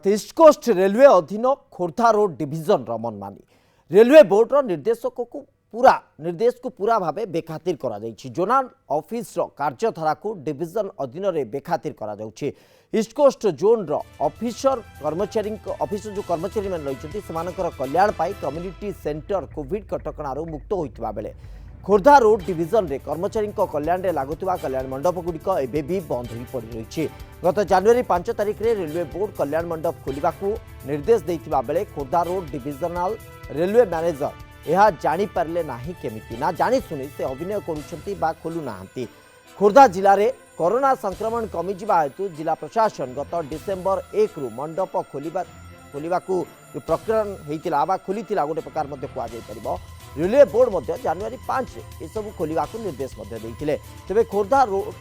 East coast railway अधीन Khordha road division मनमानी railway border निर्देश को पूरा भाव बेखातिर करा जायछि। जोनाल ऑफिस कार्यधारा को डिविजन अधीन रे बेखातिर करा जाउछि। ईस्ट कोस्ट जोन ऑफिसर कर्मचारी जो कर्मचारी मान रही कल्याण पाई कम्युनिटी सेंटर कोविड कटकणार मुक्त होइतबा बेले खोर्धा रोड डिविजन रे कर्मचारी कल्याण रे लागुवा कल्याण मंडप गुड़िक एवं भी बंद हो पड़ रही। गत जनवरी 5 तारिख रे रेलवे बोर्ड कल्याण मंडप खोलने को निर्देश देता बेले Khordha road divisional railway manager यह जापारे ना केमिति ना जानी शुणी से अभिनय करुँच खोलु ना। खोर्धा जिले में कोरोना संक्रमण कमिजा हेतु जिला प्रशासन गत डिसेम्बर 1 रु मंडप खोलने को प्रकरण होता खोली गोटे प्रकार कह रेलवे बोर्ड जनवरी 5 यू खोलने को निर्देश देते। तेज खोर्धा रोड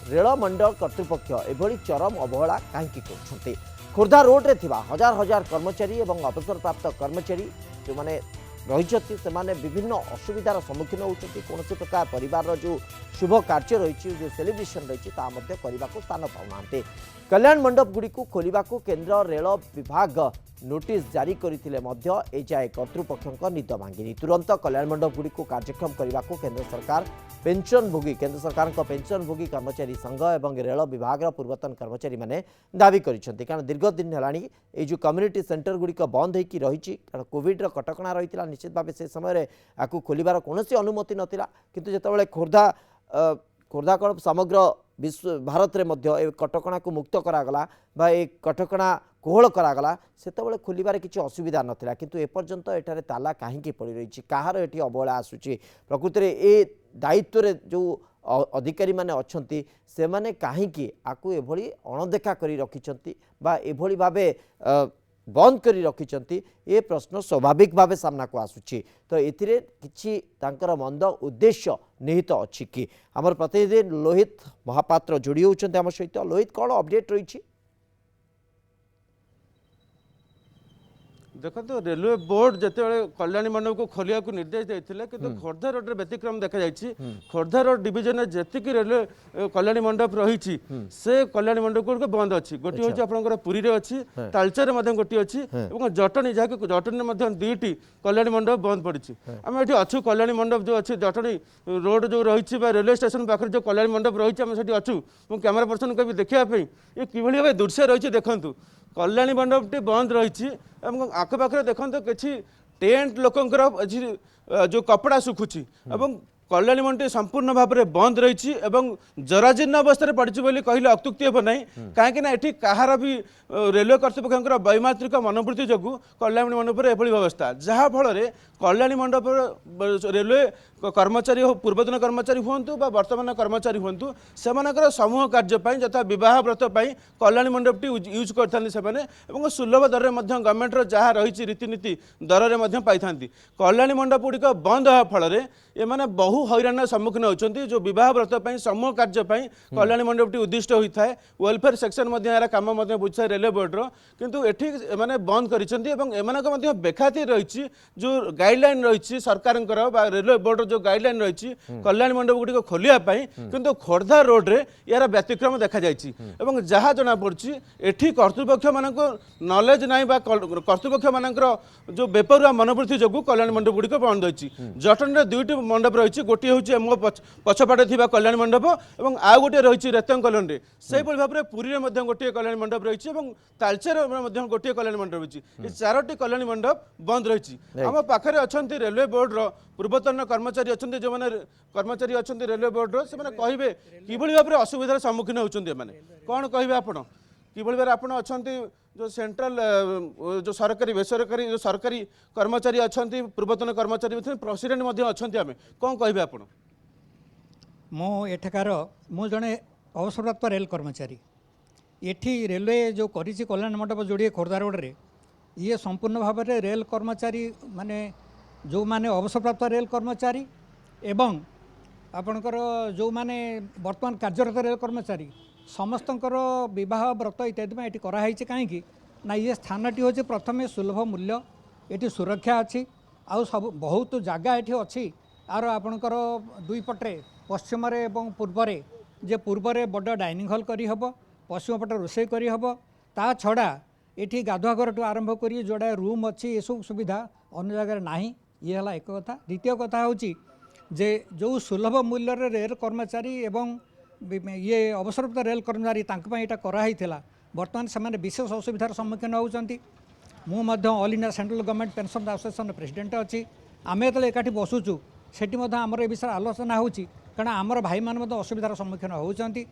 रेल मंडल कर्तृपक्ष एभली चरम अवहेला कहीं कर खोर्धा रोड रे थिबा हजार हजार कर्मचारी और अवसरप्राप्त कर्मचारी जो मैंने रही से विभिन्न असुविधार सम्मुखीन होती कौन प्रकार परिवार जो शुभ कार्य रही जो सेलिब्रेशन रही करने को स्थान पाऊना। कल्याण मंडप गुड़ी को खोलने को केंद्र रेल विभाग नोटिस जारी करते एजाए कर्तृपक्ष निद भांगिनी। तुरंत कल्याण मंडप गुड़ी को कार्यक्षम करने को केंद्र सरकार केंद्र सरकार पेंशन भोगी कर्मचारी संघ और रेल विभाग पूर्वतन कर्मचारी माने दावी करिसेंती। कारण दीर्घ दिन हेलानी ए जो कम्युनिटी सेंटर गुड़िक बंद होगी रही कारण कोविड कटकणा रही निश्चित भाव से समय आपको खोलिबार कौन अनुमति नथिला किंतु जेतेबेले खोर्धा कौन समग्र विश्व भारत में कटकणा को मुक्त करागला बा एक कटकणा कोहल करागला सेतबेले खोलिबार किसी असुविधा नथिला किंतु एपर्यंत एठारे ताला कहीं पड़ रही कहार एठी अवहेला आसुची प्रकृति में ए दायित्व रे जो अधिकारी माने अछंती से माने कहीं आपको एभली अणदेखा करी रखिछंती बा एभली भाबे बंद करी रखिछंती ये प्रश्न स्वाभाविक भावे सामना को आसुची। तो एथिरे किछि तांकर मंद उद्देश्य निहित अछि कि हमर प्रतिनिधि लोहित महापात्र जोड़ी होउछंती हम सहित। लोहित कौन अपडेट रही? देखो तो रेलवे बोर्ड जिते कल्याणी मंडप को खोलिया को निर्देश देते कि खोर्धा रोड व्यतिक्रम देखा जाए खोर्धा रोड डिविजन में जी रेलवे कल्याणी मंडप रही से कल्याणी मंडप गुड़ बंद अच्छी गोटे हूँ आपंकर पुरी में अच्छी तालचर गोटे अच्छी जटणी जहाँकि जटनी में दुईटी कल्याणी मंडप बंद पड़ी। आम ये अच्छु कल्याणी मंडप जो अच्छी जटणी रोड जो रही रेलवे स्टेशन पाखे जो कल्याणी मंडप रही आम से अच्छु कैमेरा पर्सन कभी देखापी ये कि भाव दृश्य रही देखूँ कल्याणी मंडपटी बंद रही आखपाखे देखते कि टेंट लोकंर जो कपड़ा सुखुची कल्याणी मंडप संपूर्ण भाव में बंद रही जराजीर्ण अवस्था पड़ी बोली कहले अत्युक्ति हे ना कहीं ये कहार भी रेलवे कर्तृपक्ष वैमात्रिक मनोवृत्ति जो कल्याणी मंडप एभली व्यवस्था जहाँफल कल्याणी मंडप रेलवे कर्मचारी हो पूर्वतन कर्मचारी हूँ वर्तमान कर्मचारी हूँ से समूह कार्यपाई यथा बह व्रत कल्याणी मंडपटी यूज करते सुलभ दर में गवर्नमेंटर जहाँ रही रीतिनीति दर में पाई कल्याणी मंडप गुड़िक बंद होगा फल ये बहु हैरान सम्मुखीन होती जो बह व्रत समूह कार्यपाई कल्याणी मंडपटी उद्दिष्ट होता है वेलफेयर सेक्शन यार कम बुझे रेलवे बोर्डर किंतु एठी मैंने बंद कर बेखाती रही जो गाइडलाइन रही सरकार रेलवे बोर्ड जो गाइडलाइन रही कल्याणी मंडप गुड़िक खोलियापाई किंतु खोर्धा रोड रे यार व्यतिक्रम देखा जाए जहाँ जना पड़ी एठी कर्तृपक्ष मान नॉलेज ना कर्तृपक्ष मान जो बेपरुआ मनोवृत्ति जो कल्याणी मंडप गुड़िक बंद होती जटनी दुईटी मंडप रही गोटे हूँ मो पछपटे थी कल्याणी मंडप और आउ गोटे रही रेतंग कलोनी से भाव में पुरी में गोटे कल्याणी मंडप रही तालचेर गोटे कल्याणी मंडप रही ये चारोटी कल्याणी मंडप बंद रही आम पाखे अच्छा रेलवे बोर्ड पूर्वतन कर्मचारी अच्छा जो मैंने कर्मचारी अच्छा रेलवे बोर्ड से कहे कि भाव में असुविधार सम्मुखीन होती कौन कहे आप कि भाव में आप अच्छा जो सेंट्रल जो सरकारी बेसरकारी जो सरकारी कर्मचारी अच्छा पूर्वतन कर्मचारी प्रेसिडेंट अच्छा आम कौन कहे आप एठाकार मु जड़े अवसरप्राप्त रेल कर्मचारी एठी रेलवे जो करी कल्याण मंडप जोड़े खोर्धा रोड रे ये संपूर्ण भाव में रेल कर्मचारी माने जो माने अवसरप्राप्त रेल कर्मचारी एवं आपणकर जो माने वर्तमान कार्यरत रेल कर्मचारी समस्तंकर विवाह व्रत इत्यादि में ये कराई कहीं ना ये स्थानटी हूँ प्रथम सुलभ मूल्य ये सुरक्षा अच्छी आउ सब बहुत जगह ये अच्छी आर आपणकर दुई पटे पश्चिम एवं पूर्वरे जे पूर्वरे बड़ डाइनिंग हॉल करी हबो पश्चिम पटे रोषे करी हबो ता छड़ा ये गाधुआघर ठू आरंभ कर जोड़ा रूम अच्छी ये सब सुविधा अन्य जगह ना ये है एक कथा। द्वितीय कथा हूँ जे जो सुलभ मूल्य रेल कर्मचारी एवं ये अवसरप्राप्त रेल कर्मचारी यहाँ कराई बर्तमान से विशेष असुविधार सम्मुखीन होती। मुझे all India central government pension association president अच्छी आम जो एकाठी बसुचु से आमर ए विषय आलोचना हो कारण आमर भाई मान असुविधार सम्मुखीन होती।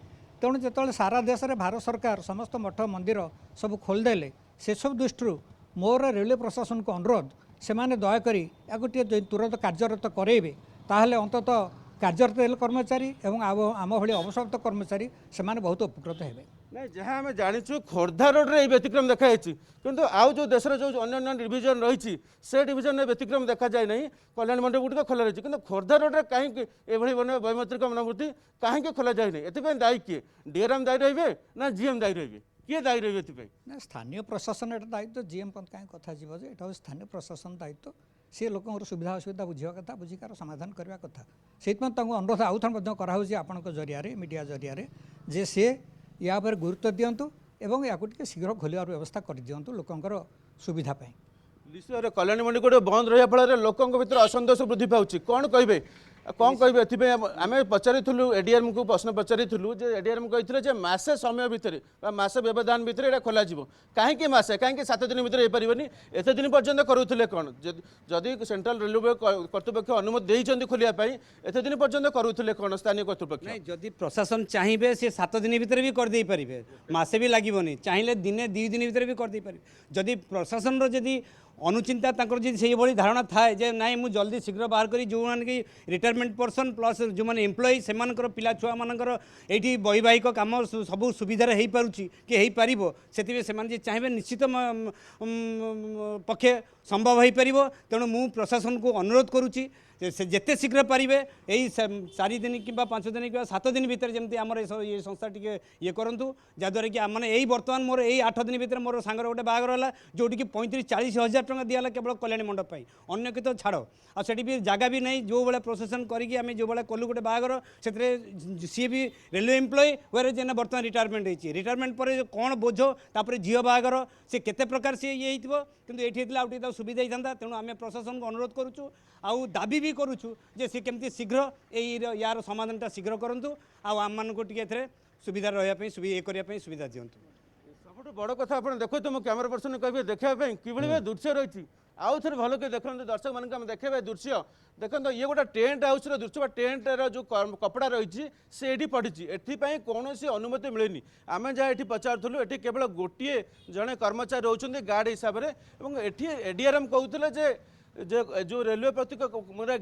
तेणु जो सारा देश में भारत सरकार समस्त मठ मंदिर सब खोलदेले से सब दृष्टि मोर रेलवे प्रशासन को अनुरोध से दयाकोरी या तुरंत कार्यरत करेबे ताहले अंततः कार्यरत रेल कर्मचारी एवं आम भली अवसरप्राप्त कर्मचारी से बहुत उपकृत हेबे। नहीं जहाँ आम जाचु खोर्धा रोड रे व्यतिक्रम देखा किंतु आउ जो देशर जो अन्य डिविजन रही से डिविजन में व्यतिक्रम देखा जाए नहीं। कल्याण मंडप गुड़िक खोला रही कि खोर्धा रोड रे कहीं वैमत्रिक मनोवृत्ति कहीं खोला जाए नहीं ए दायी किए डीआरएम दायी रही ना जीएम दायी रही किए दायी रही ना स्थानीय प्रशासन एटा दायित्व जीएम कहीं कथा जीव जे स्थानीय प्रशासन दायित्व सी लोक सुविधा असुविधा बुझा कथा बुझिकार समाधान करने कथा से अनुरोध आउ थे कराऊँ आपण जरिया मीडिया जरिया जे सी या पर गुरुत्व दिंतु एवं या शीघ्र खोलियार व्यवस्था कर दिंतु लोकंर सुविधापी। निश्चय कल्याणी मंडी गोटे बंद रहा फल लोकों भर असंतोष वृद्धि पाँच कौन कहे कौन कहे आम पचारूँ एडीआरएम को प्रश्न पचारूँ एडीआरएम कहते मसे समय भितर मसे व्यवधान भितर यहाँ खोल कहीं मसे कहीं 7 दिन भितर हो पारनि एत दिन पर्यंत करूले कौन जदि सेंट्रल रेलवे कर्तृपक्ष अनुमति देते खोलियापाई एत दिन पर्यंत करूले कौन स्थानीय कर्तृपक्ष जदि प्रशासन चाहिए सी 7 दिन भितर भी करदे पारे मसे भी लगे चाहिए दिने 2 दिन भितर भी करदे पारे जदि प्रशासन जदि अनुचिंता से भाई धारणा थाए जे नाई मु जल्दी शीघ्र बाहर करी जो कि रिटायरमेंट पर्सन प्लस जो मैंने एम्प्लॉई से पिला छुआ मानकर ये वैवाहिक काम सब सुविधार हो पारुछि कि हो पार से चाहिए निश्चित पक्षे संभव हो पार। तेणु मु प्रशासन को अनुरोध करुच्ची से जिते शीघ्र पारे यही 4 दिन कि 5 दिन कि 7 दिन भितर जमी आम ये संस्था टी ये करूँ जहाँद्वारा कि मैंने यही बर्तमान मोर यही 8 दिन भितर मोर सांगर गोटे बाहर है जोटि 35-40 हज़ार टका दिहला केवल कल्याणी मंडप अन्य कि तो छाड़ आठी भी जगह भी नहीं जो भाई प्रोसेसन करें जो भाई कलु गोटे बाहर से सी भी रेलवे एम्प्लॉई वे जेना बर्तमान रिटायरमेंट होती रिटायरमेंट पर कौन बोझ तापर झील बाहर से केते प्रकार सी ये किंतु ये होता सुविधा होता। तेणु आम प्रशासन को अनुरोध करुचु आउ दाबी भी करुचु जे सी केमती शीघ्र यार समाधानटा शीघ्र करूँ आम मानक टे सुविधा रही ये करने सुविधा दिंतु। सब बड़ कथा आप देखो तुम कैमेरा पर्सन कहे देखापी कि दृश्य रही आउ थे भल के देखते दर्शक मान देखे दृश्य देखो ये गोटे टेंट हाउस दृश्य टेंट जो कपड़ा रही से ये पड़ी एपाई कौन अनुमति मिलेनि आम जहाँ ये पचारूँ ये केवल गोटे जड़े कर्मचारी रोचे गार्ड हिसाब से एडीआरएम कहते जो रेलवे प्रति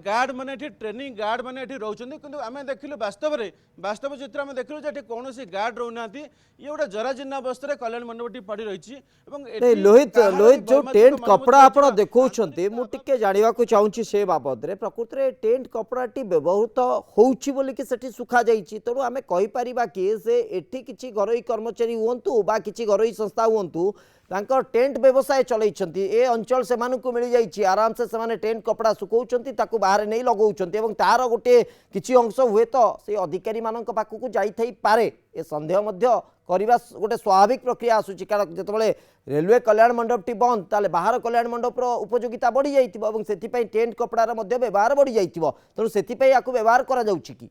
गार्ड मैंने ट्रेनिंग गार्ड मैंने रोचे कि आम देखिलु वास्तव चित्र आम देखिलु कौन गार्ड रोना ये गोटे जराजीर्ण अवस्था कल्याण मंडपटी पड़ी रही। लोहित जो टेंट कपड़ा आप देखते मुझे जानवा चाहूँगी से बाबद प्रकृत में टेंट कपड़ाटी व्यवहृत होती सुखा जाइए तेणु आम कहीपर कि से एटी किसी घरोई कर्मचारी हूँ बा किसी घरोई संस्था हूँ टेंट व्यवसाय चलती ए अंचल से मिल जाइए आराम से टेंट कपड़ा सुखाऊँ बाहर नहीं लगौं तार गोटे किसी अंश हुए तो से अधिकारी मान पाखक जापे ए संदेह करवा गोटे स्वाभाविक प्रक्रिया आसूची कारण जिते रेलवे कल्याण मंडपटी बंद ताले बाहर कल्याण मंडपर उपयोगिता बढ़ी जाइए से टेंट कपड़ार व्यवहार बढ़ी जाइए तेणु से व्यवहार करा कि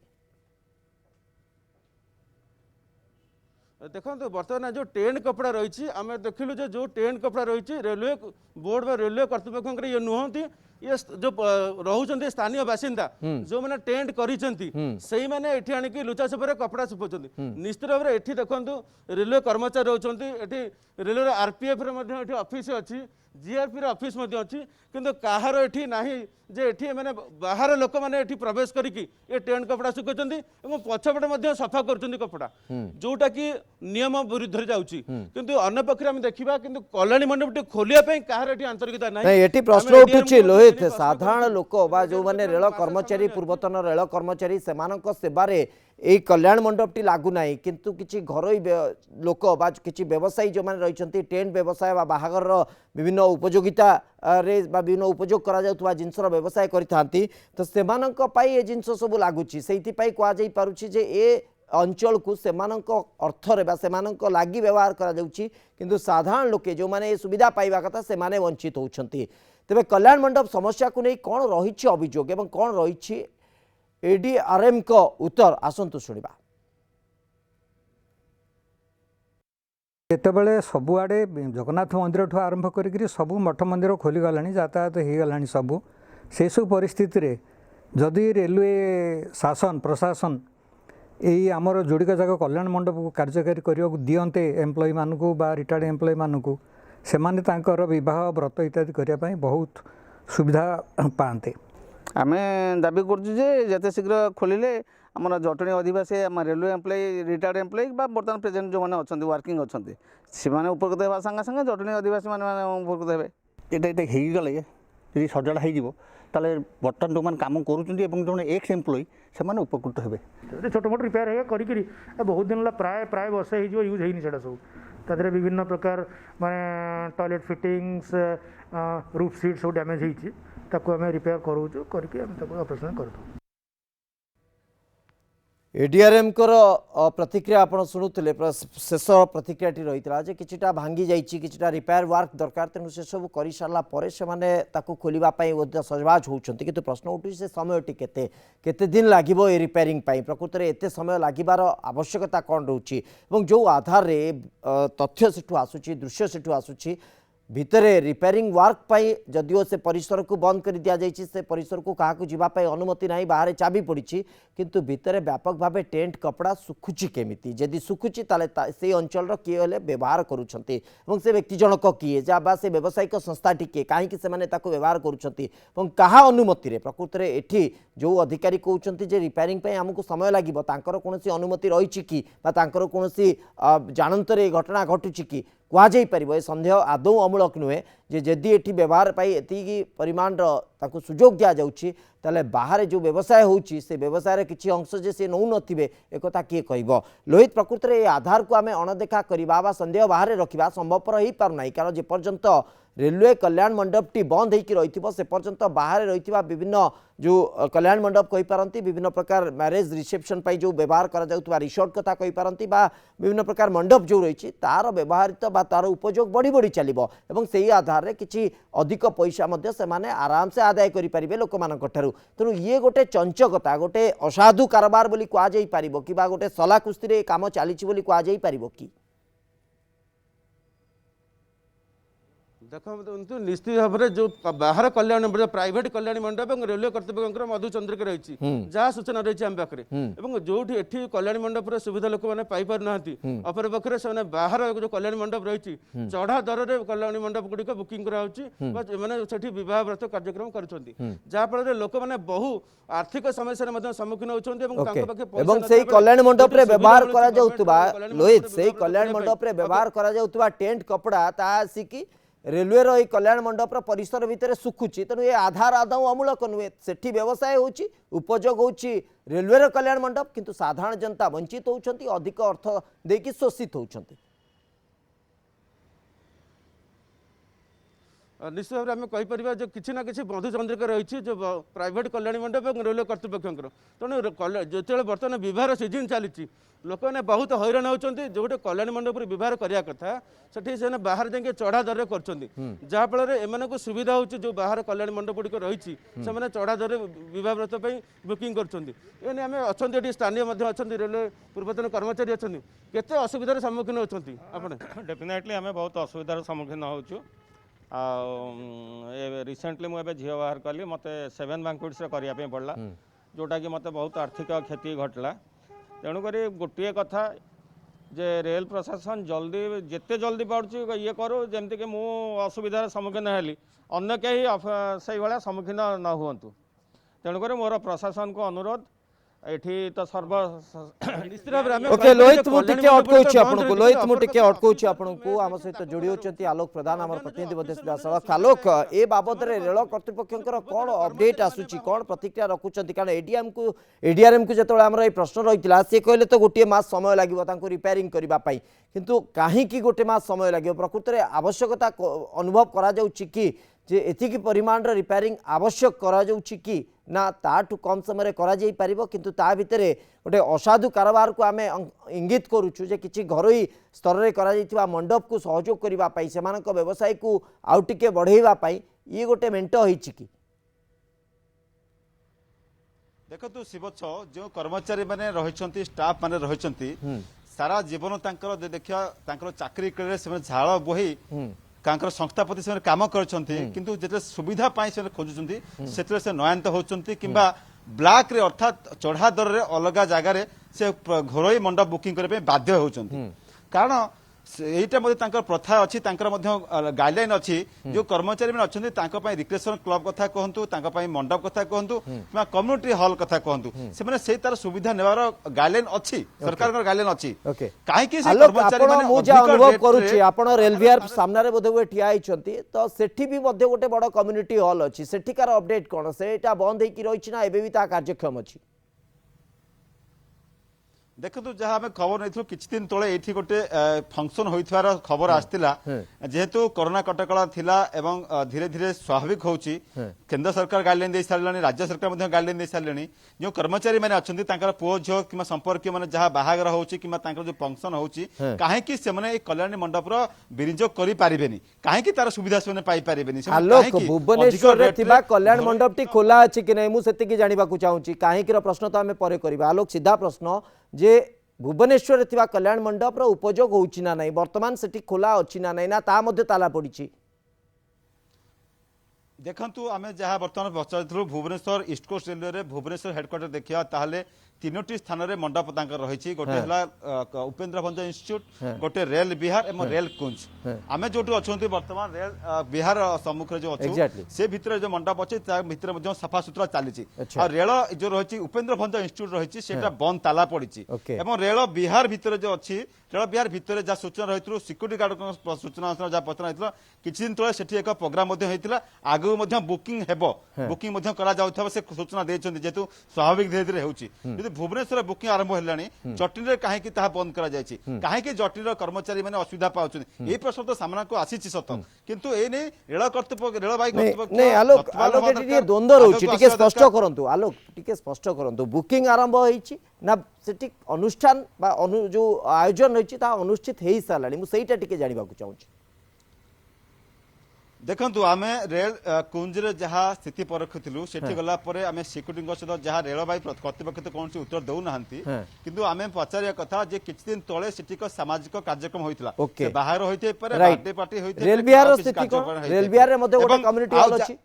देखो बर्तमान जो टेंट कपड़ा रही आम देखिलु जो टेंट कपड़ा रही रेलवे बोर्ड रेलवे कर्तृपक्ष ये नुहति ये जो रोच स्थानीय बासिंदा जो मैंने टेंट करी आनिक लुचा छुपारे कपड़ा सुखाऊँ निश्चित भाव में ये देखो रेलवे कर्मचारी रोचे रेलवे आरपीएफ ऑफिस अच्छी जीआरपी ऑफिस अच्छी किंतु कहार ये ना जे ये मैंने बाहर लोक मैंने प्रवेश करके ये टेंट कपड़ा सुखाऊँ पछपटे सफा कर कपड़ा जोटा कि नियम विरुद्ध जाऊँगी किंतु अन्य पक्ष में देखा कि कल्याणी मंडपटी खोलिया कहार ये आंतरिकता नहीं प्रश्न उठुची लोहित साधारण लोक जो मैंने रेल कर्मचारी पूर्वतन रेल कर्मचारी सेवारे यही कल्याण मंडपटी लागूना किंतु किसी घरोई लोक किसी व्यवसायी जो मैंने रही टेंट व्यवसाय बाहागर विभिन्न उपयोगिता रे विभिन्न उपयोग करा जिनसर व्यवसाय करते तो से जिनस सब लगुच से कहुई पारे अंचल को सेमानक अर्थरे बा सेमानक लागि व्यवहार करा जाउछि किंतु साधारण लोके जो माने ए सुविधा पाइबा कथा से माने वंचित होउछंती। तेबे कल्याण मंडप समस्या को नहीं कौन रही अभियोग एवं कौन रही एडीआरएम को उत्तर आसंतु शुणा। ଯେତେବେଳେ ସବୁଆଡ଼େ ଜଗନ୍ନାଥ ମନ୍ଦିରଠୁ ଆରମ୍ଭ କରିକି ସବୁ ମଠ ମନ୍ଦିର ଖୋଲିଗଲାଣି ଯାତାୟାତ ହେଇଗଲାଣି ସବୁ ସେସବୁ ପରିସ୍ଥିତିରେ ଯଦି ରେଲୱେ ଶାସନ ପ୍ରଶାସନ ଏଇ ଆମର ଯୋଡ଼ିକ ଯାକ କଲ୍ୟାଣ ମଣ୍ଡପକୁ କାର୍ଯ୍ୟକାରୀ କରିବାକୁ ଦିଅନ୍ତେ ଏମ୍ପ୍ଲୟି ମାନଙ୍କୁ ବା ରିଟାୟାର୍ଡ ଏମ୍ପ୍ଲୟି ମାନଙ୍କୁ ସେମାନେ ତାଙ୍କର ବିବାହ ବ୍ରତ ଇତ୍ୟାଦି କରିବା ପାଇଁ ବହୁତ ସୁବିଧା ପାଆନ୍ତେ। ଆମେ ଦାବି କରୁଛୁ ଯେ ଯେତେ ଶୀଘ୍ର ଖୋଲିଲେ ଆମର ଜଟଣୀ ଅଧିବାସୀ ଆମ ରେଲୱେ ଏମ୍ପ୍ଲୟି ରିଟାୟାର୍ଡ ଏମ୍ପ୍ଲୟି ବା ବର୍ତ୍ତମାନ ପ୍ରେଜେଣ୍ଟ ଯେଉଁମାନେ ଅଛନ୍ତି ୱାର୍କିଂ ଅଛନ୍ତି ସେମାନେ ଉପକୃତ ହେବା ସାଙ୍ଗେ ସାଙ୍ଗେ ଜଟଣୀ ଅଧିବାସୀ ମାନେ ଉପକୃତ ହେବେ। ଏଇଟା ହେଇଗଲେ ଯଦି ସଜାଡ଼ା ହେଇଯିବ ତାହେଲେ ବର୍ତ୍ତମାନ ଯେଉଁମାନେ କାମ କରୁଛନ୍ତି ଏବଂ ଜଣେ ଏକ୍ସ ଏମ୍ପ୍ଲୟି ସେମାନେ ଉପକୃତ ହେବେ। ଛୋଟ ମୋଟ ରିପେୟାର ହେଇକା କରିକିରି ବହୁତ ଦିନ ହେଲା ପ୍ରାୟ ବର୍ଷ ହେଇଯିବ ୟୁଜ୍ ହେଇନି ସେଇଟା ସବୁ। ତା ଦେହରେ ବିଭିନ୍ନ ପ୍ରକାର ମାନେ ଟଏଲେଟ୍ ଫିଟିଙ୍ଗସ୍ ରୁଫ୍ ସିଟ୍ ସବୁ ଡ୍ୟାମେଜ୍ ହେଇଛି ତାକୁ ଆମେ ରିପେୟାର କରାଉଛୁ କରିକି ଆମେ ତାକୁ ଅପରେସନ୍ କରିଦେବୁ। एडीआरएम को प्रतिक्रिया आप शुणुले शेष प्रतिक्रिया रही है किछिटा भांगी जाइए किछिटा रिपेयर वर्क दरकार तेणु से सब कर सारापर से खोलने सजबाज होती किंतु प्रश्न उठू से समय केते दिन लगे ये रिपेयरिंग प्रकृत में एत समय लगिबार आवश्यकता कौन रोचे जो आधार तथ्य सेठू आसूची दृश्य सेठू आसूची भितरे रिपेयरिंग वर्क पाई जदिओ से परिसर को बंद कर दिया जाइए से परिसर को क्या जावाई अनुमति नहीं बाहर चाबी पड़ी किंतु भितरे व्यापक भाव टेंट कपड़ा सुखुची केमिति जदि सुखुची ताले से अंचल किए हेले व्यवहार करुछंती एवं से व्यक्ति जनक किए जा से व्यावसायिक संस्था टिके कहीं से व्यवहार करुछंती एवं कहा अनुमति रे प्रकृत में एठी जो अधिकारी कहते जे रिपेयरिंग पे हमको समय लगिबो तांकर कोनोसी अनुमति रही कि तांकर कोनोसी जानंतरे घटना घटुची कि कहुई पार ए सन्देह आदौ अमूलक नुहे जे जदि एठी व्यवहार पाई एति परिमाण ताकू सुजोग दि जाउछि ताले बाहर जो व्यवसाय होउछि से व्यवसाय किछि अंश जे से नौ नथिबे एकता किए कहब। लोहित प्रकृत में आधार को आम अणदेखा करवा बा सन्देह बाहर रखा संभवपर हो पार ना कारण जेपर्यंत रेलवे कल्याण मंडपटी बंद होकर रही से पर्यंत बाहर रही विभिन्न जो कल्याण मंडप कहीपारती विभिन्न प्रकार मैरेज रिसेप्शन पर जो व्यवहार करा रिसोर्ट कथा कहीपारती विभिन्न प्रकार मंडप जो रही तार व्यवहारित बा तार उपयोग बढ़ी बढ़ी चलो और से आधार में किसी अधिक पैसा से माने आराम से आदाय करेंगे लोक मान तेणु ये गोटे चंचकता गोटे असाधु कारबार बोली कहुई पार कि गोटे सला कुस्ती काम चली कहुई पार कि देखो निश्चित भाव में जो बाहर कल्याण मंडप प्राइवेट कल्याण मंडप और रेलवे कर्तृपक्ष मधु चंद्रिका रही जहाँ सूचना रही आम पाखे जो एठी कल्याण मंडप सुविधा लोक मैंने पाइपर ना अपर पक्षे से बाहर जो कल्याण मंडप रही चढ़ा दर में कल्याण मंडप गुड़िक बुकिंग कराने बह व्रत कार्यक्रम कर लोक मैंने बहु आर्थिक समस्या सम्मुखीन होती कल्याण मंडप व्यवहार लोहित से कल्याण मंडप व्यवहार कर टेंट कपड़ा आसिकी रेलवे रो कल्याण मंडप परिसर भितर सुखुची तेणु ये आधार आदौ अमूलक नुहे सेठी व्यवसाय होची उपयोग होची रेलवे रो कल्याण मंडप किंतु साधारण जनता वंचित होउछंती अधिक अर्थ देकी शोषित होउछंती। निश्चित भाव में कहीपर जो किसी ना कि मधुचंद्रिका रही जो प्राइवेट कल्याण मंडप और रेलवे कर्तृपक्ष तेणु जो बर्तमान बह सीजन चली लोक मैंने बहुत हैरान होती जो गोटे कल्याण मंडप बह करने कथा से बाहर जाके चढ़ा दर में जहाँफल एम सुविधा हो जो बाहर कल्याण मंडप गुड़िक रही चढ़ा दर बह व्रत बुकिंग करें अच्छा स्थानीय अच्छा रेलवे पूर्वतन कर्मचारी अच्छा केते असुविधार सम्मुखीन होती डेफिनेटली आम बहुत असुविधार सम्मुखीन होचु रिसेंटली मुझे झील बाहर कली मत 7 बैंक्वेट्स करने पड़ा जोटा कि मत बहुत आर्थिक क्षति घटला तेणुक गोटे कथा जे रेल प्रशासन जल्दी जिते जल्दी पार्टी ये करूँ जमती कि मुझ असुविधार सम्मुखीन हेली अन्य कहीं से भाया सम्मुखीन न हूँ तेणुक मोर प्रशासन को अनुरोध एठी तो सर्व ओके लोहित मुटिके अटकौछि आपनको लोहित मुटिके अटकौछि आपनको आम सहित जोड़ी होचंती आलोक प्रधान हमर प्रतिनिधि बदेश दासक आलोक ए बाबद रे रेल कर्तृपक्षकर कोन अपडेट आसुची कोन प्रतिक्रिया रखुचंती कारण एडीआरएम को जतबे हमर ए प्रश्न रहितला से कहले तो गोटे मास समय लागिवो तांको रिपेयरिंग करबा पई किंतु काहे की गोटे मास समय लागिवो प्रकृत रे आवश्यकता अनुभव करा जाउची कि जे एतिकी परिमाण रिपेयरिंग आवश्यक करा जाउछि कि ना ताठू कम समय करा जाई परिबो किंतु ता भितरे गोटे असाधु कारोबार को आमे इंगित करूछु जे किछि घरोई स्तर रे करा जाइतिबा मंडप को सहयोग करिबा पई सेमानक व्यवसाय को आउ टिके बढ़ेइबा पई ये गोटे मेंट होइछि कि देखो शिवच्छ जो कर्मचारी मैंने रही स्टाफ मैंने रही सारा जीवन देखिया चाकरी करे झाड़ बोही संस्थापति से काम करते जिते सुविधा से खोजुंट से नयांत होती कि ब्लैक रे अर्थात चढ़ा दर रे अलग जगार से घरोई मंडप बुकिंग करने बाध्य होती कारण এইটা মধ্যে তাঙ্কর প্রথা অছি তাঙ্কর মধ্যে গাইডলাইন অছি যে কর্মচারী মানে অছন্তি তাঙ্ক পাই রিক্রিয়েশন ক্লব কথা কহন্তু তাঙ্ক পাই মণ্ডপ কথা কহন্তু কিংবা কমিউনিটি হল কথা কহন্তু সেমানে সেই তার সুবিধা নেবার গাইডলাইন অছি সরকারଙ୍କର গাইডলাইন অছি কাই কি সেই কর্মচারী মানে মু যা অনুভব କରୁଛି ଆପଣ ରେଲୱେର ସାମ୍ନାରେ ବୋଧେ ହୁଏ ଠିଆ ହେଇଛନ୍ତି ତ ସେଠି ବି ମଧ୍ୟ ଗୋଟେ ବଡ଼ କମ୍ୟୁନିଟି ହଲ୍ ଅଛି ସେଠିକାର ଅପଡେଟ୍ କ'ଣ ସେଇଟା ବନ୍ଦ ହେଇକି ରହିଛି ନା ଏବେ ବି ତା କାର୍ଯ୍ୟକ୍ଷମ ଅଛି देखु जहाँ आम खबर नहीं किछि दिन तले ये गोटे फंक्शन होइथवार खबर आसला जेहेतु कोरोना कटकड़ा थिला एवं धीरे धीरे स्वाभाविक होची केंद्र सरकार गाइडलाइन दे सारलानी राज्य सरकार मध्ये गाइडलाइन दे सारलेनी जो कर्मचारी माने अछंती तांकर पुओ झियो किमा संपर्क माने जहाँ बाहागर होची किमा तांकर जो फंक्शन होची काहे कि से माने कल्याणी मंडप रो विनियोग करि पारिबेनी काहे कि तार सुविधा से पाई पारिबेनी आलोक भुवनेश्वर रे थिबा कल्याण मंडप टी खोला अछि कि नै मु सेति की जानिबा को चाहूची काहे कि प्रश्न तो हमें परे करबा आलोक सीधा प्रश्न जे भुवनेश्वर थिबा कल्याण मंडप रो उपयोग होउची ना नै वर्तमान सेठी खोला अछि ना नै ना ता मध्ये ताला पड़िछि देखंतु आमे जहाँ बर्तमान पचारू भुवनेश्वर ईस्ट कोस्ट रेलवे रे भुवनेश्वर हेडक्वार्टर देखिया ताहले तीनोटी स्थान रे मंडप तांकर रहिछि गोटे हला उपेंद्र भंज इंस्टीट्यूट गोटे रेल बिहार एवं रेल कुंज आमे जोटु अछंती वर्तमान रेल बिहार सम्मुख रे जो अछु से भितर जो मंडप अछि ता भितर मध्ये सफा सुतरा चालिछि आ रेल जो रहिछि उपेंद्र भंज इंस्टीट्यूट रहिछि सेटा बंद ताला पड़िछि एवं रेल बिहार भितर जो अछि रेल बिहार भितर जा सूचना रहितु सिक्युरिटी गार्ड सूचना जा पत्र रहितला किछि दिन तळे सेठी एक प्रोग्राम मध्ये होइतिला आगु मध्ये बुकिंग हेबो बुकिंग मध्ये करा जाउथबा से सूचना देछन्ती जेतु स्वाभाविक धीरे धीरे होउछि भुवनेश्वर बुकिंग आरंभ हेलानी जटिल रे काहे कि ताहा बंद करा जायछि काहे कि जटिल कर्मचारी माने असुविधा पाउछन ए प्रश्न तो सामना को आसीछि सत किंतु ए नै रेल कर्तृपक्ष रेलबाई कर्तृपक्ष नै आलोक आलोक एटी द्वंद्व रहउछि टिके स्पष्ट करंतु आलोक टिके स्पष्ट करंतु बुकिंग आरंभ होइछि ना सेठी अनुष्ठान बा जो आयोजन होइछि ता अनुष्ठित हेइ सालानी मु सेइटा टिके जानिबा को चाहूछि देखंतु आमे रेल कुंज रे जहाँ स्थिति परखिलु सेठी गला परे आमे सिक्युरिटी सहित जहाँ रेलबाई कर्तृपक्ष कौन उत्तर दौ नाहंती किंतु आमे पचारिया कथा जे किछि दिन तळे सेठी को सामाजिक कार्यक्रम होइतला से बाहर होइते परे बर्थडे पार्टी होइते रेल बिहार स्थिति को रेल बिहार रे मध्ये गोटे कम्युनिटी हॉल अछि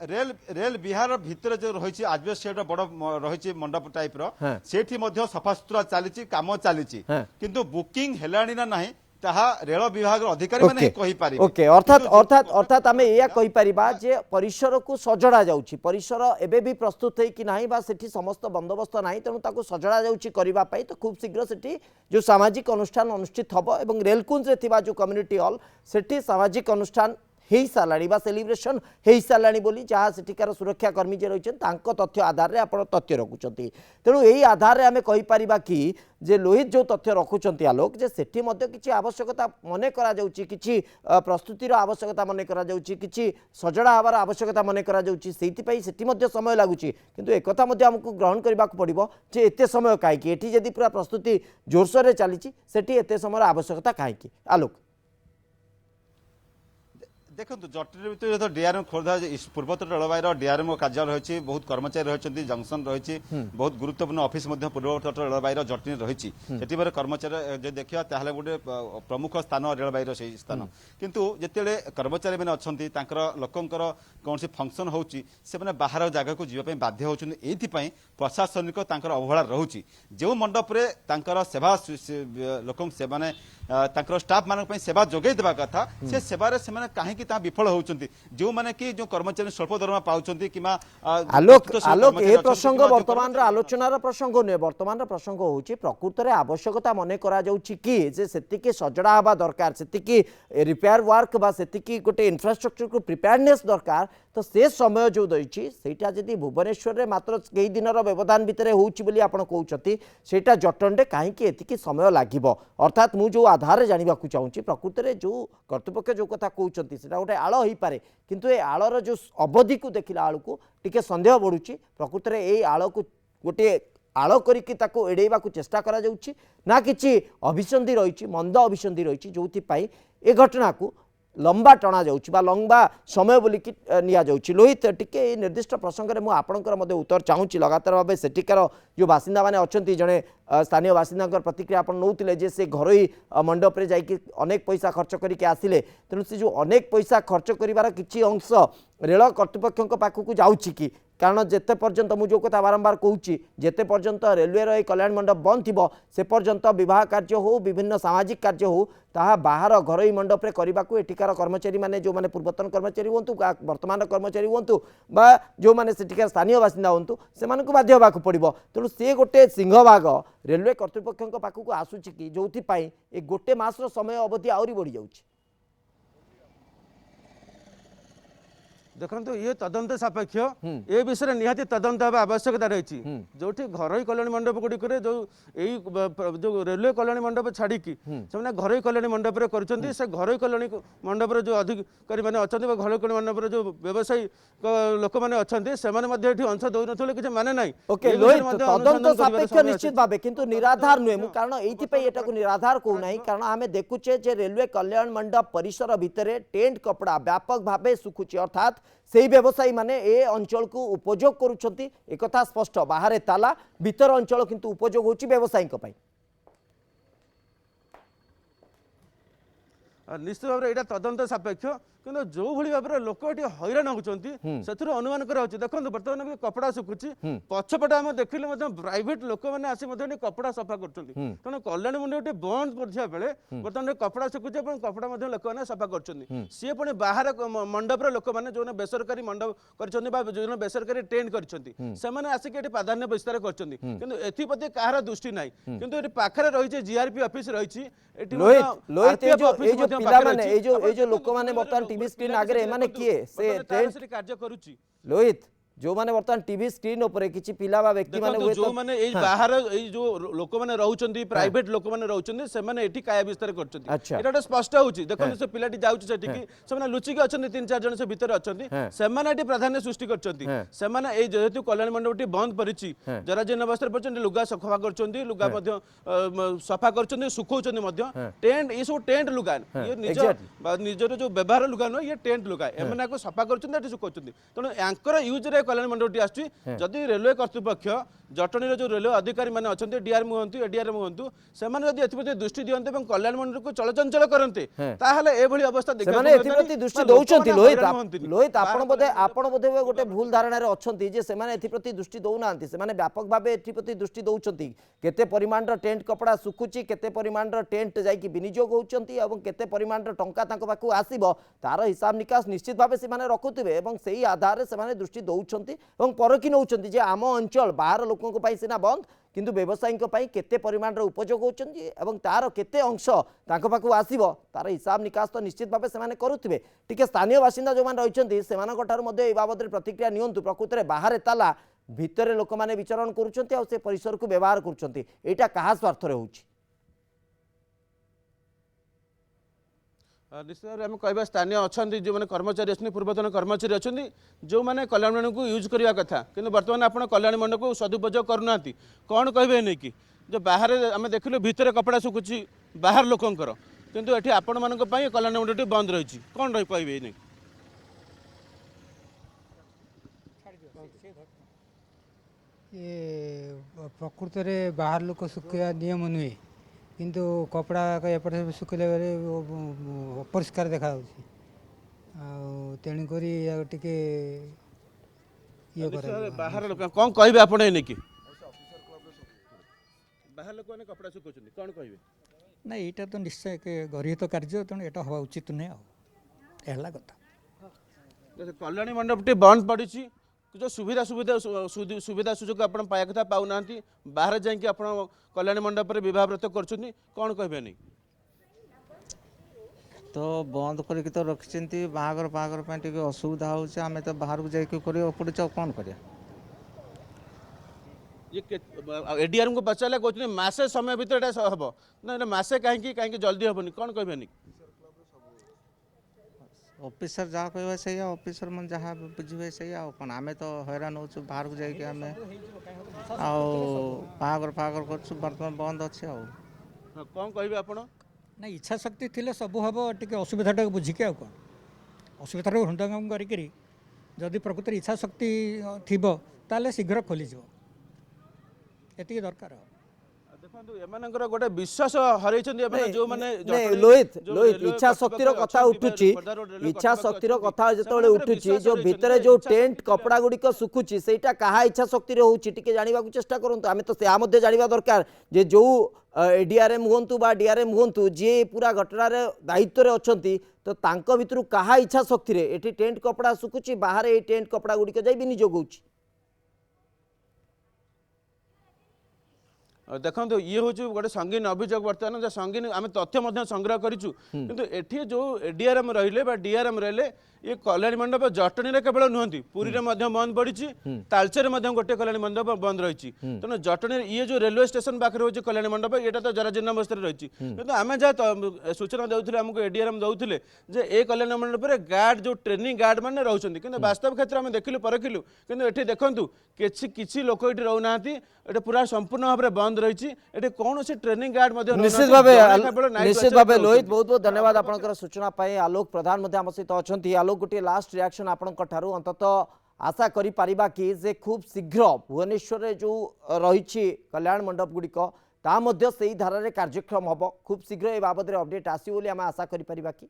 रेल बिहार भीतर जो रही आजबेस्ट शेड बड़ रही मंडप टाइप रो सेठी मध्ये सफा सुतरा चली काम चली किंतु बुकिंग हेलानी ना नहीं ताहा रेल विभाग अधिकारी माने कहि पारि ओके अर्थात अर्थात अर्थात आमे एया कहि परिबा जे परिसर को सजड़ा जाउछि परिसर एबे भी प्रस्तुत है कि नाही बा सेठी समस्त बंदोबस्त नाही तेणु ताको सजड़ा जाउछि करिबा पई तो खूब शीघ्र सेठी जो सामाजिक अनुष्ठान अनुष्ठित हबो एवं रेलकुंज रे थिबा जो कम्युनिटी हॉल सेठी सामाजिक अनुष्ठान हेई सालाणी बा सेलिब्रेशन हेई सालाणी बोली जहाँ सेठिकार सुरक्षा कर्मी जे रही तथ्य आधार रे आपण तथ्य रखुचंती तेणु यही आधार रे आमे कहि परिबा कि जे लोहित जो तथ्य रखुचंती आलोक जे सेठी मध्ये किछि आवश्यकता मने करा जाउछि किछि प्रस्तुतिर आवश्यकता मने करा जाउछि किछि सजड़ा हबार आवश्यकता मने करा जाउछि सेति पई सेठी मध्ये समय लागुछि किंतु एकथा मध्ये हमकु ग्रहण करबा को पड़िबो जे एते समय काहे कि एठी जदी पूरा प्रस्तुति जोरसोर रे चलीछि सेठी एते समय आवश्यकता काहे कि आलोक देखो जटिल भितर जो डीआरएम खोर्धा पूर्वोत्तर रेलवाई डीआरएम कार्यालय रही बहुत कर्मचारी रही जंक्शन रही बहुत गुरुत्वपूर्ण ऑफिस पूर्वोत्तर रेलवाई जटिल रही कर्मचारी जो देखा गोटे प्रमुख स्थान रेलवाई से स्थान किंतु जिते कर्मचारी मैंने अच्छा लोकंर कौन फंक्शन होची बाहर जगह को जीवाई बाध्य होती प्रशासनिक अवहेला रोचे जो मंडपरे सेवा लोक से स्टाफ मान सेवा जोगे देवा कथा से सेवारे से कहीं विफल होउचंती जो माने कि जो कर्मचारी स्वल्प दरमा पाउचंती किमा आलोक आलोक ए प्रसंग वर्तमान रा आलोचनार प्रसंग ने वर्तमान प्रसंग होउची प्रकृत रे आवश्यकता मने करा जाउची कि जे सेति के सजड़ा हबा दरकार सेति की रिपेयर वर्क बा सेति की गोटे इंफ्रास्ट्रक्चर को प्रिपेयरनेस दरकार तो से समय जो दैछि सेटा जदी भुवनेश्वर रे मात्र कई दिनर व्यवधान भितरे होउची बोली आपण कहउचती सेटा जटंडे काहे कि एति की समय लागिबो अर्थात मु जो आधार जानवा चाहूँ प्रकृत में जो कर्तृपक्ष जो कथा कहते से गोटे आड़ हो पारे किंतु ये आड़र जो अवधि को देखला आड़ को टिके सन्देह बढ़ुची प्रकृत में यही आड़ को गोटे आड़ करके एड़ेवा चेष्टा करा जाउछि ना कि अभिसंधि रही मंद अभिसंधि रही जो ए घटना को लंबा टणा जाउछि बा लंबा समय बोलिकी निया जाउछि। लोहित टिके निर्दिष्ट प्रसंग में मुझे उत्तर चाहूँगी लगातार भाव सेठिकार जो बासिंदा मैंने अच्छा जड़े स्थानीय बासिंदा प्रतिक्रिया आप नौते जे से घरोई मंडप रे जाइए अनेक पैसा खर्च करके आसिले तेणु से जो अनेक पैसा खर्च करिवार किछि अंश रेल कर्तृपक्ष पाखक जाउछि कि कारण जेते पर्यंत मुझे जो कथा बारंबार कहूँ जेते पर्यंत रेलवेर ये कल्याण मंडप बंद थी से पर्यंत विवाह कार्य हो विभिन्न सामाजिक कार्य हो ताहा बाहर घरोई मंडप रे करने को एठिकार कर्मचारी माने जो माने पूर्वतन कर्मचारी हूँ वर्तमान कर्मचारी हूँ बा जो माने सेठिकार स्थानीय बासिंदा हूँ से बाध्य होगा पड़ो तेणु सी गोटे सिंहभाग रेलवे कर्तृपक्ष पाखक आसूची कि जो ए गोटे मासर समय अवधि आहरी बढ़ी जाउछि। देखो ये तदंत सापेक्ष ए विषय निहाती तदंत होगा आवश्यकता रही जो घरोई कल्याण मंडप गुड़िक जो रेलवे कल्याण मंडप छाड़ी से घरोई कल्याण मंडप कर से घरोई कल्याण मंडप जो अधिकारी मैंने अच्छा घरोई कल्याण मंडप जो व्यवसायी लोक मैंने अच्छा से अंश दौन कि माने ना निश्चित भाव किंतु निराधार नुहे कारण ये निराधार कहूना कारण आम देखुचे रेलवे कल्याण मंडप परिसर भितर टेंट कपड़ा व्यापक भाव सुखुची अर्थात से व्यवसायी माने ए अंचल को उपयोग करुछंती एक कथा स्पष्ट बाहर ताला भीतर अंचल किंतु उपयोग होची व्यवसायी निश्चित भाव में तदंत सापेक्ष कि जो भाई भाव में लोक ये हैरान होती से अनुमान करा देखो बर्तमान कपड़ा सुखुची पछपटे आम देखिले प्राइवेट लोक मैंने आसी कपड़ा सफा कर तेणु कल्याण मंडप बंद कर बेले बर्तमान कपड़ा सुखुची कपड़ा लोक मैंने सफा कर सी पुणी बाहर मंडप लोक मैंने जो बेसरकारी मंडप कर जो बेसरकारी टेंट कर आसिक प्राधान्य विस्तार करती कहार दृष्टि ना कि पाखे रही जीआरपी ऑफिस रही लोक मैंने बर्तमान टीवी स्क्रीन आगे माने किए से कार्य करुची लोहित जो माने बर्तमान टीवी स्क्रीन ऊपर किछि पिला बा व्यक्ति माने जो माने ए बाहर ए जो लोक माने रहउचंदी प्राइवेट लोक माने रहउचंदी से माने एठी काया विस्तार करचंदी एटा स्पष्ट होउची देखो से पिलाटी जाउची सेठी कि से माने लुचि के अछंदी 3-4 जन से भीतर अछंदी से माने एठी प्राधान्य सृष्टि करचंदी से माने ए जेहेतु कल्याण मंडपटी बंद परिची जराजीर्ण अवस्था परचंदी लुगा सफा करचंदी लुगा मध्य सफा करचंदी सुखौचंदी मध्य टेंट ए सब टेंट लुगा ये निजर जो व्यवहार लुगा न ये टेंट लुगा एमना को सफा करचंदी एठी सुखौचंदी तनो एंकर यूज रे कल्याण मंडपटी आछि जदि रेलवे कर्तृपक्ष जटनी जो रेलवे अधिकारी मैंने अच्छा डीआरएम हूँ एडीआरएम हूँ से एप्रति दृष्टि दिखते और कल्याण मंडल को चलचंचल करते एभली अवस्था दृष्टि दौरान लोहित आपण बोधे गोटे भूल धारणा अच्छी से दृष्टि दौना से व्यापक भाव एप्रति दृष्टि दौरान केते परिमाण टेंट कपड़ा सुखुची केते परिमाण टेंट जाकि विनियोग होती केते परिमाण टंका पाखक आसो तार हिसाब निकास निश्चित भाव से रखुवे से ही आधार से दृष्टि दौरान परखी नौ आम अंचल बाहर लोकों सीना बंद किंतु व्यवसायी केते परिमाण उपयोग होती तार केते अंश पाखक आसो तार हिसाब निकास तो निश्चित भाव से करुवे टी स्थानीय बासिंदा जो मैंने रही से बाबद प्रतिक्रिया नियंतु प्रकृत में बाहर ताला भितर लोक मैंने विचरण कर परिसर को व्यवहार कर क्या स्वार्थ होची निश्चित भाव में कहवा स्थानीय अच्छा जो मैंने कर्मचारी अच्छे पूर्वतन कर्मचारी अच्छा जो मैंने कल्याण मंडप को यूज करने कथा कि बर्तमान आप कल्याण मंडप को सदुपयोग करना कौन कहे नहीं कि जो बाहर आम देखिलु भितर कपड़ा सुखुची बाहर लोकंर किंतु ये आपण मान कल्याण मंडप बंद रही कौन रही कहे नहीं ये प्रकृत में बाहर लोक सुखा नियम नुहे किंतु कपड़ा एपटे सुखिले अपरिष्कार देखा तेणुक बाहर लोक कौन कहे आप कि बाहर लोक मैंने कपड़ा सुखुं कौन कहे ना यहाँ तो निश्चय गृहित कार्य तेणु यहाँ हवा उचित नुहे आला कथा कल्याणी मंडपटी बंद पड़ी जो सुविधा सुविधा सुजोग आप पाया कथा पाऊना बाहर जाकि आप कल्याणी मंडप में बह व्रत कर कौन कहे नहीं तो बंद करके तो रखी बाहागर बाहागर असुविधा होमें तो बाहर को जाकर पड़े कौन कर ये एडीआर को पचारे कहते मसे समय भितर हम ना मसे कहीं कहीं जल्दी हेनी कौन कहबेनि ऑफिसर जहाँ कह सही ऑफिसर मन जहाँ बुझे सही कौन आम तो हैरान हो बाहर को जाके आम आगर फागर कर बर्तमान बंद अच्छे कौन कहे आप ना इच्छा शक्ति थिले सबू हम टे असुविधा बुझिके आ कौन असुविधा हृदयंगम करी जदि प्रकृति इच्छा शक्ति थी ताले शीघ्र खोलीज ये दरकार देखो एमानकर गोटे विश्वास हरई जो माने लोहित लोहित इच्छा शक्तिर कथा उठुची इच्छा शक्तिर कथा जेतबेले उठुची जो भितरे जो टेंट कपड़ा गुड़िक सुखुची सेटा कहा इच्छा शक्ति होउची टिके जानिबा को चेष्टा करंतु आमे तो से मध्ये जानिबा दरकार जे जो एडीआरएम हुंतु बा डीआरएम हुंतु जे पूरा घटना रे दायित्व रे अछंती तो तांको भितरु कहा इच्छा शक्ति रे एटी टेंट कपड़ा सुखुची बाहर ए टेंट कपड़ा गुड़िक जाई विनियोग होउची देखो ये हूँ गोटे संगीन अभियोग बर्तमान जो संगीन आम तथ्य संग्रह करूँ किंतु एठी जो एडीआरएम रहिले डीआरएम रहिले ये कल्याणी मंडप जटनी में केवल नुहति पुरी में बंद पड़ी तालचेर गोटे कल्याणी मंडप बंद रही तेणु जटनी ये जो रेलवे स्टेशन पाखे रोचे कल्याणी मंडप यहाँ तो जराजीर्ण अवस्था रही किंतु आम जहाँ सूचना देते आमको एडीआरएम दौले जे ए कल्याणी मंडप में गार्ड जो ट्रेनिंग गार्ड मैंने रोचे कि वास्तव क्षेत्र में देखिलु परखिलु किंतु एठी देखंतु किछि लोक ये रोना ये पूरा संपूर्ण भाव में बंद रही कौन से ट्रेनिंग गार्ड निश्चित भाव लोहित बहुत बहुत धन्यवाद आपनकर सूचना पाए आलोक प्रधान आम सहित अच्छा आलोक गोटे लास्ट रिएक्शन आपनकर ठारू अंतत आशा करि परिबा कि जे खूब शीघ्र भुवनेश्वर रे जो रही कल्याण मंडप गुड़िक ता मध्य सेही धारा रे कार्यक्रम हम खूब शीघ्र ए बाबद रे अपडेट आसी बोली आम आशा करि परिबा कि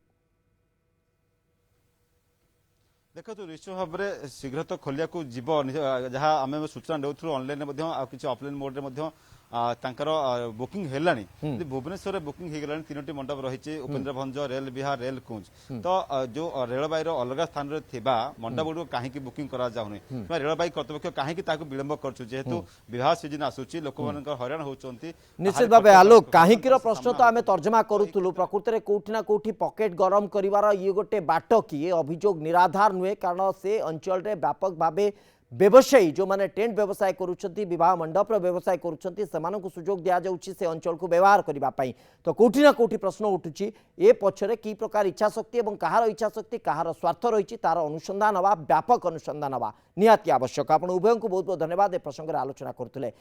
देखो निश्चित भाव में शीघ्र तो खोलिया जीव जहाँ आम सूचना देउथु ऑनलाइन किसी ऑफलाइन मोड में बुकिंग हेलानी भुवनेश्वर में बुकिंग हो गलानी 3टी मंडप रही उपेन्द्र भंज रेल विहार रेल कुंज तो जो रेलबाई अलग स्थान में थिबा मंडप गुड़ कहीं बुकिंग करा जाउनी रेलबाई कर्तृपक्ष कहीं विलंब करछु जेहेतु विवाह सीजन आसुची लोक हैरान होउचंती निश्चित भाव आलोक कहीं प्रश्न तो आम तर्जमा करूँ प्रकृत में कौटी ना कौटी पकेट गरम कर ये गोटे बाट कि ये अभियोग निराधार नुहे कारण से अंचल रे व्यापक भाव व्यवसायी जो माने टेंट व्यवसाय करुछंती विवाह मंडप व्यवसाय करुछंती सेमानकु सुजोग दिया जाउची से अंचल को व्यवहार करबा पई तो कोठी ना कोठी प्रश्न उठुची ए पछरे की प्रकार इच्छा शक्ति एवं कहार इच्छा शक्ति कहार स्वार्थ रही तार अनुसंधान हवा व्यापक अनुसंधान हवा निहाती आवश्यक। आपण उभयंकु बहुत बहुत धन्यवाद ए प्रसंग रे आलोचना करथुले।